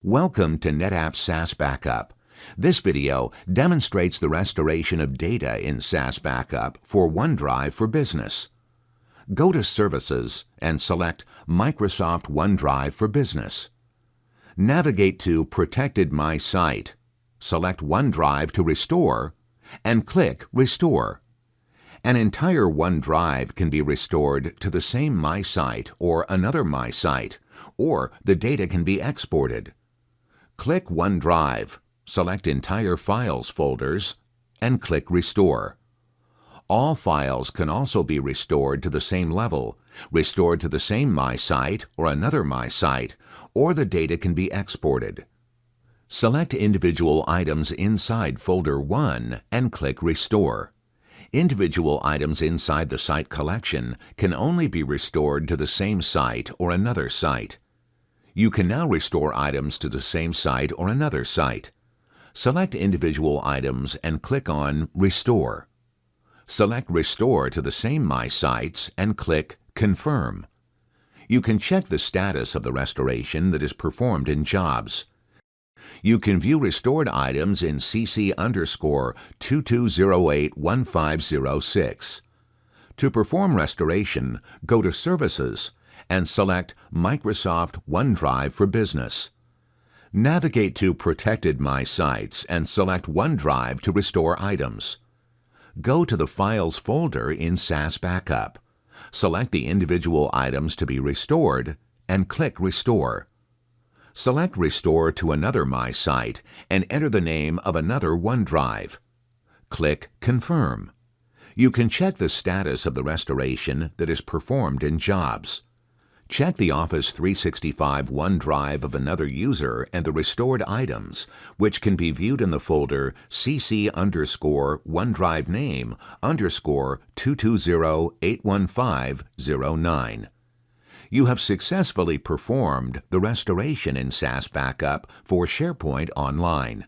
Welcome to NetApp SaaS Backup. This video demonstrates the restoration of data in SaaS Backup for OneDrive for Business. Go to Services and select Microsoft OneDrive for Business. Navigate to Protected My Site. Select OneDrive to restore and click Restore. An entire OneDrive can be restored to the same My Site or another My Site, or the data can be exported. Click OneDrive, select Entire Files folders, and click Restore. All files can also be restored to the same level, restored to the same My Site or another My Site, or the data can be exported. Select individual items inside Folder 1 and click Restore. Individual items inside the site collection can only be restored to the same site or another site. You can now restore items to the same site or another site. Select individual items and click on Restore. Select Restore to the same My Sites and click Confirm. You can check the status of the restoration that is performed in Jobs. You can view restored items in CC_22081506. To perform restoration, go to Services and select Microsoft OneDrive for Business. Navigate to Protected My Sites and select OneDrive to restore items. Go to the Files folder in SaaS Backup. Select the individual items to be restored and click Restore. Select Restore to another My Site and enter the name of another OneDrive. Click Confirm. You can check the status of the restoration that is performed in Jobs. Check the Office 365 OneDrive of another user and the restored items, which can be viewed in the folder CC_OneDrive name _22081509. You have successfully performed the restoration in SaaS Backup for SharePoint Online.